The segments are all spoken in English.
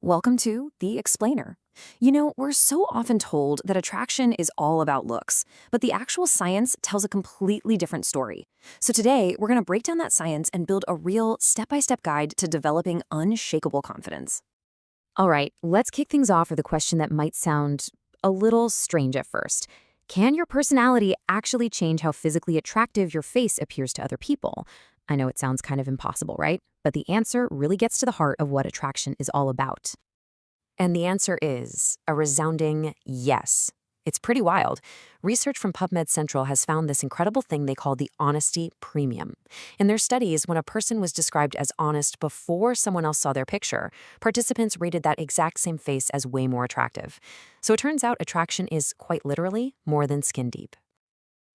Welcome to The Explainer. We're so often told that attraction is all about looks, but the actual science tells a completely different story. So today, we're going to break down that science and build a real step-by-step guide to developing unshakable confidence. All right, let's kick things off with a question that might sound a little strange at first. Can your personality actually change how physically attractive your face appears to other people? I know it sounds kind of impossible, right? But the answer really gets to the heart of what attraction is all about. And the answer is a resounding yes. It's pretty wild. Research from PubMed Central has found this incredible thing they call the honesty premium. In their studies, when a person was described as honest before someone else saw their picture, participants rated that exact same face as way more attractive. So it turns out attraction is quite literally more than skin deep.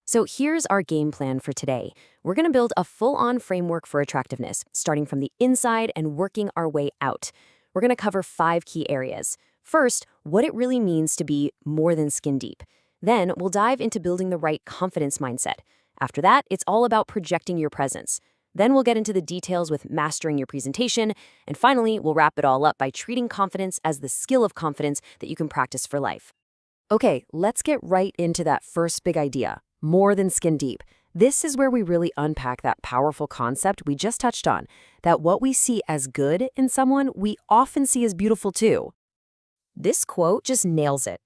So here's our game plan for today. We're going to build a full-on framework for attractiveness, starting from the inside and working our way out. We're going to cover 5 key areas. First, what it really means to be more than skin deep. Then we'll dive into building the right confidence mindset. After that, it's all about projecting your presence. Then we'll get into the details with mastering your presentation. And finally, we'll wrap it all up by treating confidence as the skill of confidence that you can practice for life. Okay, let's get right into that first big idea. More than skin deep. This is where we really unpack that powerful concept we just touched on, that what we see as good in someone, we often see as beautiful too. This quote just nails it.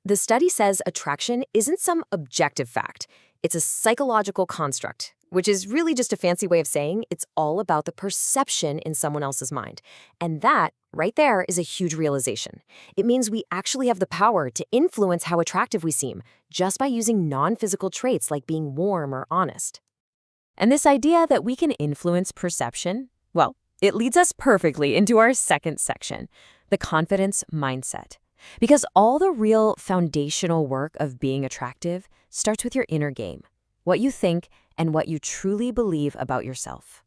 The study says attraction isn't some objective fact. It's a psychological construct, which is really just a fancy way of saying it's all about the perception in someone else's mind. And that, right there, is a huge realization. It means we actually have the power to influence how attractive we seem, just by using non-physical traits like being warm or honest. And this idea that we can influence perception, well, it leads us perfectly into our second section, the confidence mindset. Because all the real foundational work of being attractive starts with your inner game, what you think and what you truly believe about yourself.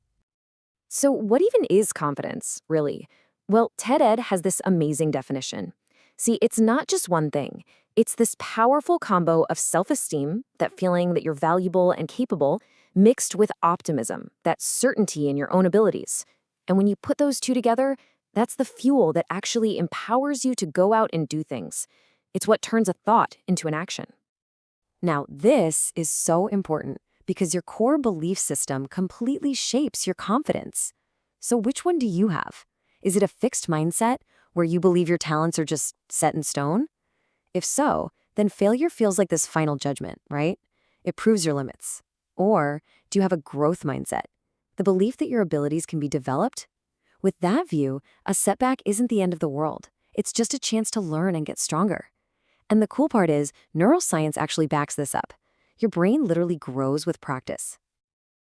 So what even is confidence, really? Well, TED-Ed has this amazing definition. See, it's not just one thing. It's this powerful combo of self-esteem, that feeling that you're valuable and capable, mixed with optimism, that certainty in your own abilities. And when you put those two together, that's the fuel that actually empowers you to go out and do things. It's what turns a thought into an action. Now, this is so important because your core belief system completely shapes your confidence. So which one do you have? Is it a fixed mindset where you believe your talents are just set in stone? If so, then failure feels like this final judgment, right? It proves your limits. Or do you have a growth mindset, the belief that your abilities can be developed? With that view, a setback isn't the end of the world. It's just a chance to learn and get stronger. And the cool part is, neuroscience actually backs this up. Your brain literally grows with practice.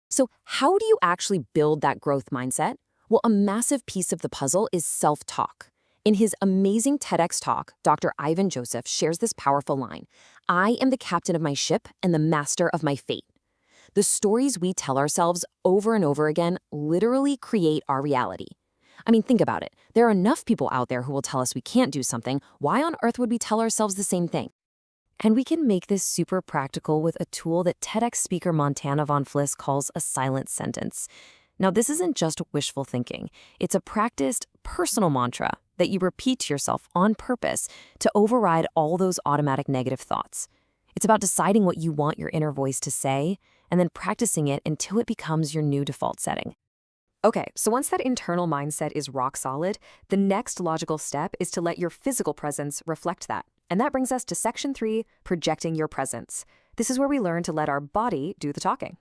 So how do you actually build that growth mindset? Well, a massive piece of the puzzle is self-talk. In his amazing TEDx talk, Dr. Ivan Joseph shares this powerful line, "I am the captain of my ship and the master of my fate." The stories we tell ourselves over and over again literally create our reality. I mean, think about it. There are enough people out there who will tell us we can't do something. Why on earth would we tell ourselves the same thing? And we can make this super practical with a tool that TEDx speaker Montana Von Fliss calls a silent sentence. Now, this isn't just wishful thinking. It's a practiced personal mantra that you repeat to yourself on purpose to override all those automatic negative thoughts. It's about deciding what you want your inner voice to say and then practicing it until it becomes your new default setting. Okay, so once that internal mindset is rock solid, the next logical step is to let your physical presence reflect that. And that brings us to section 3, projecting your presence. This is where we learn to let our body do the talking.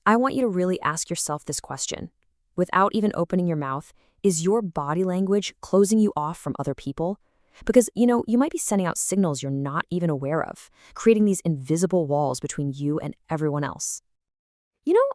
I want you to really ask yourself this question. Without even opening your mouth, is your body language closing you off from other people? Because, you might be sending out signals you're not even aware of, creating these invisible walls between you and everyone else.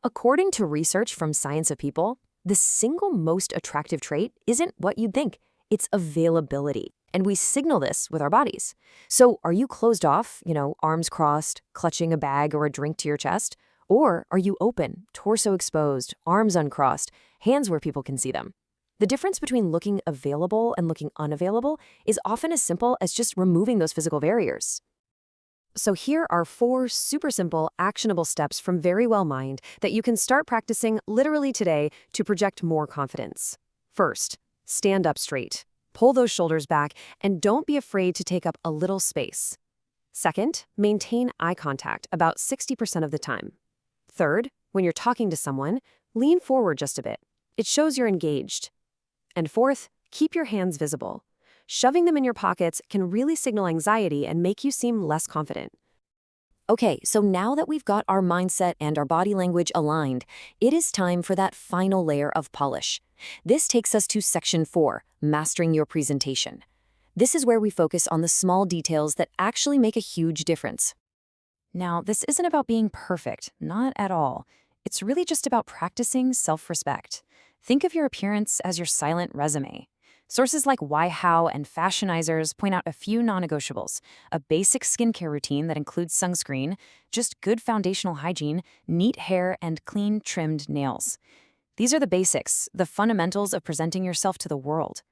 According to research from Science of People, the single most attractive trait isn't what you'd think. It's availability. And we signal this with our bodies. So are you closed off, arms crossed, clutching a bag or a drink to your chest? Or are you open, torso exposed, arms uncrossed, hands where people can see them? The difference between looking available and looking unavailable is often as simple as just removing those physical barriers. So here are 4 super simple, actionable steps from Verywell Mind that you can start practicing literally today to project more confidence. First, stand up straight. Pull those shoulders back and don't be afraid to take up a little space. Second, maintain eye contact about 60% of the time. Third, when you're talking to someone, lean forward just a bit. It shows you're engaged. And fourth, keep your hands visible. Shoving them in your pockets can really signal anxiety and make you seem less confident. Okay, so now that we've got our mindset and our body language aligned, it is time for that final layer of polish. This takes us to Section 4, Mastering Your Presentation. This is where we focus on the small details that actually make a huge difference. Now, this isn't about being perfect, not at all. It's really just about practicing self-respect. Think of your appearance as your silent resume. Sources like Why How and Fashionizers point out a few non-negotiables: a basic skincare routine that includes sunscreen, just good foundational hygiene, neat hair, and clean, trimmed nails. These are the basics, the fundamentals of presenting yourself to the world.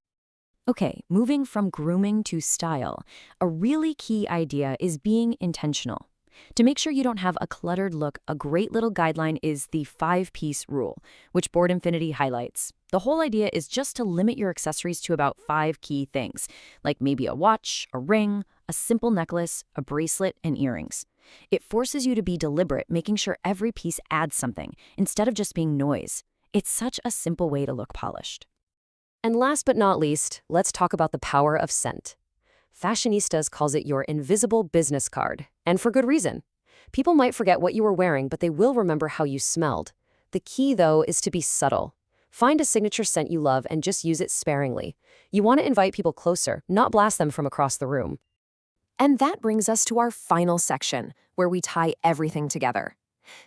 Okay, moving from grooming to style, a really key idea is being intentional. To make sure you don't have a cluttered look, a great little guideline is the 5-piece rule, which Board Infinity highlights. The whole idea is just to limit your accessories to about 5 key things, like maybe a watch, a ring, a simple necklace, a bracelet, and earrings. It forces you to be deliberate, making sure every piece adds something, instead of just being noise. It's such a simple way to look polished. And last but not least, let's talk about the power of scent. Fashionistas calls it your invisible business card, and for good reason. People might forget what you were wearing, but they will remember how you smelled. The key, though, is to be subtle. Find a signature scent you love and just use it sparingly. You want to invite people closer, not blast them from across the room. And that brings us to our final section, where we tie everything together.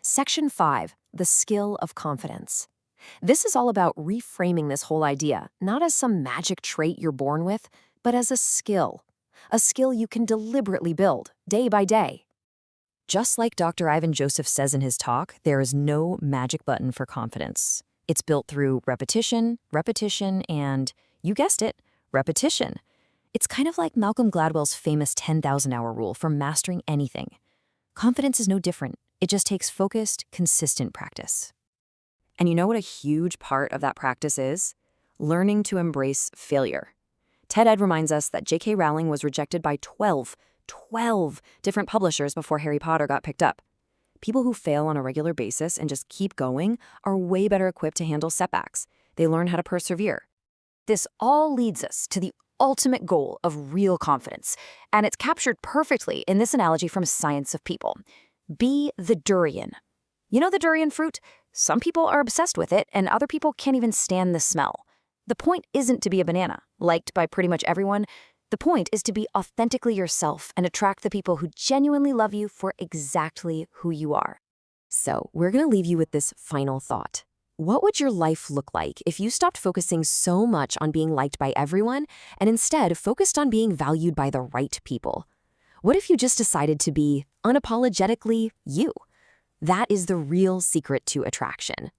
Section 5, the skill of confidence. This is all about reframing this whole idea, not as some magic trait you're born with, but as a skill you can deliberately build, day by day. Just like Dr. Ivan Joseph says in his talk, there is no magic button for confidence. It's built through repetition, and, you guessed it, repetition. It's kind of like Malcolm Gladwell's famous 10,000-hour rule for mastering anything. Confidence is no different. It just takes focused, consistent practice. And you know what a huge part of that practice is? Learning to embrace failure. Ted Ed reminds us that J.K. Rowling was rejected by 12 different publishers before Harry Potter got picked up. People who fail on a regular basis and just keep going are way better equipped to handle setbacks. They learn how to persevere. This all leads us to the ultimate goal of real confidence, and it's captured perfectly in this analogy from Science of People. Be the durian. You know the durian fruit? Some people are obsessed with it, and other people can't even stand the smell. The point isn't to be a banana, liked by pretty much everyone. The point is to be authentically yourself and attract the people who genuinely love you for exactly who you are. So, we're going to leave you with this final thought. What would your life look like if you stopped focusing so much on being liked by everyone and instead focused on being valued by the right people? What if you just decided to be unapologetically you? That is the real secret to attraction.